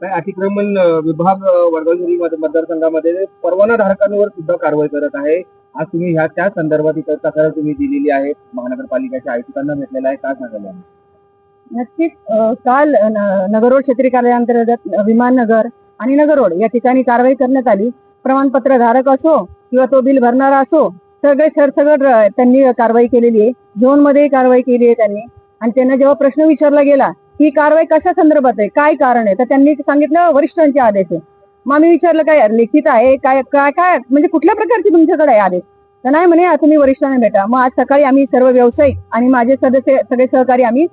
अतिक्रमण विभाग वर्गणी मतदारसंघामध्ये परवाना धारकांवर सुद्धा कारवाई करत आहे। आज तुम्ही त्या संदर्भात इतर तक्रार तुम्ही दिलेली आहे, महानगरपालिकेच्या आयुक्तांना भेटलेला आहे, काय सांगाल? नक्कीच काल नगरोड क्षेत्रीय कार्यालयाअंतर्गत विमाननगर आणि नगरोड या ठिकाणी कारवाई करण्यात आली। प्रमाणपत्र धारक असो किंवा तो बिल भरणारा असो, सगळं त्यांनी कारवाई केलेली आहे। झोन मध्ये कारवाई केली आहे त्यांनी। आणि त्यांना जेव्हा प्रश्न विचारला गेला की कारवाई कशा संदर्भात आहे, काय कारण आहे, तर त्यांनी सांगितलं वरिष्ठांचे आदेश आहे। मग आम्ही विचारलं काय लिखित आहे, काय काय काय म्हणजे कुठल्या प्रकारचे तुमच्याकडे आहे आदेश, तर नाही म्हणे तुम्ही वरिष्ठांना भेटा। मग आज सकाळी आम्ही सर्व व्यावसायिक आणि माझे सदस्य सगळे सहकारी आम्ही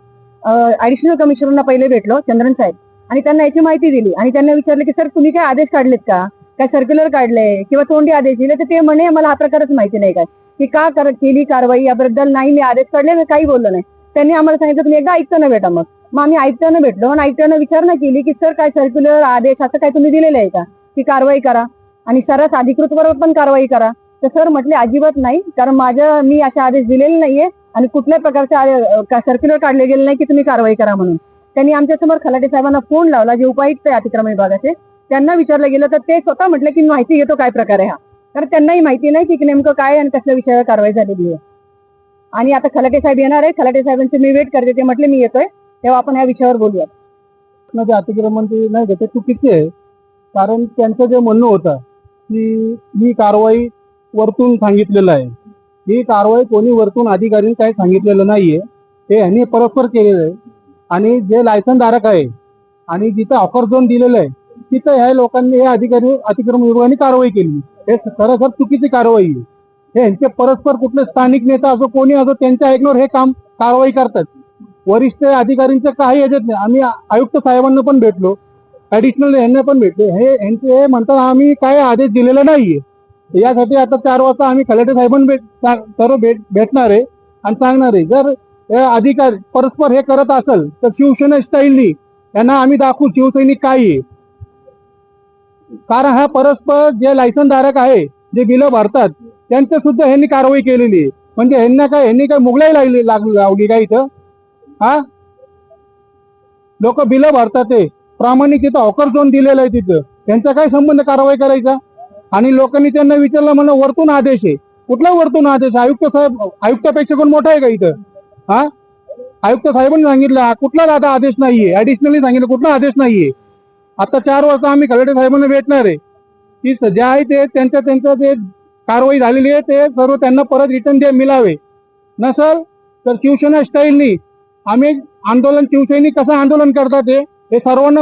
ऍडिशनल कमिशनरना पहिले भेटलो, चंद्रन साहेब, आणि त्यांना याची माहिती दिली। आणि त्यांना विचारलं की सर तुम्ही काय आदेश काढलेत का, काय सर्क्युलर काढले किंवा तोंडी आदेश दिले, तर ते म्हणे मला हा प्रकारच माहिती नाही, काय की का केली कारवाई याबद्दल नाही मी आदेश काढले, काही बोललो नाही। त्यांनी आम्हाला सांगितलं तुम्ही एकदा आयुक्तांना भेटा। मग आम्ही आयुक्तांना भेटलो आणि आयुक्तांना विचारणा केली की सर काय सर्क्युलर आदेश असं काय तुम्ही दिलेलं आहे का की कारवाई करा आणि सरस अधिकृत वर पण कारवाई करा। तर सर म्हटले अजिबात नाही, कारण मी असे आदेश दिलेले नाहीये आणि कुठल्या प्रकारचे सर्क्युलर काढले गेले नाही की तुम्ही कारवाई करा म्हणून। त्यांनी आमच्या समोर खलाटे साहेबांना फोन लावला, जे उपायुक्त आहे अतिक्रमण विभागाचे, त्यांना विचारलं गेलं तर ते स्वतः म्हटलं की माहिती घेतो काय प्रकार आहे हा, कारण त्यांनाही माहिती नाही की नेमकं काय आणि कसल्या विषयावर कारवाई झालेली आहे। आणि आता खलाटे साहेब येणार आहे, खलाटे साहेबांची मी वेट करते, ते म्हटले मी येतोय तेव्हा आपण ह्या विषयावर बोलूयात। अतिक्रमण नाही घेते चुकीचे आहे, कारण त्यांचं जे म्हणणं होतं की ही कारवाई वरतून सांगितलेलं आहे, ही कारवाई कोणी वरतून अधिकाऱ्यांनी काही सांगितलेलं नाहीये, हे यांनी परस्पर केलेलं आहे। आणि जे लायसन धारक आहे आणि जिथं ऑफर झोन दिलेलं आहे तिथं ह्या लोकांनी, हे अधिकारी अतिक्रमण विभागाने कारवाई केली, हे खरंखर चुकीची कारवाई आहे। हे यांचे परस्पर कुठले स्थानिक नेता असो कोणी असो त्यांच्या ऐकण्यावर हे काम कारवाई करतात, वरिष्ठ अधिकाऱ्यांचं काही येत नाही। आम्ही आयुक्त साहेबांना पण भेटलो, ऍडिशनल यांना पण भेटलो, हे यांचे म्हणतात आम्ही काय आदेश दिलेला नाहीये। यासाठी आता 4 वाजता आम्ही खलाटे साहेबांना सर्व भेटणार आहे आणि सांगणार आहे, जर हे अधिकारी परस्पर हे करत असेल तर शिवसेना स्टाईलनी यांना आम्ही दाखवू शिवसैनिक काय आहे। कारण हा परस्पर जे लायसन धारक आहे, जे बिलं भरतात, त्यांचं सुद्धा ह्यांनी कारवाई केलेली आहे। म्हणजे ह्यांनी काय मुगलाई लावली का इथं? हा, लोक बिलं भरतात, ते प्रामाणिक तिथं ऑफर झोन दिलेलं आहे, तिथं त्यांचा काय संबंध कारवाई करायचा? आणि लोकांनी त्यांना विचारलं म्हणलं वरतून आदेश आहे, कुठला वरतून आदेश? आयुक्त साहेब आयुक्तापेक्षा कोण मोठा आहे का इथं? हा, आयुक्त साहेबांनी सांगितलं कुठला दादा आदेश नाहीये, ऍडिशनली सांगितलं कुठला आदेश नाहीये। आता 4 वाजता आम्ही खलाटे साहेबांना भेटणार आहे की जे आहे ते त्यांचं जे कारवाई झालेली आहे ते सर्व त्यांना परत रिटर्न मिळावे, नसल तर शिवसेना स्टाईलनी आम्ही आंदोलन, शिवसैनिक कसं आंदोलन करतात हे सर्वांना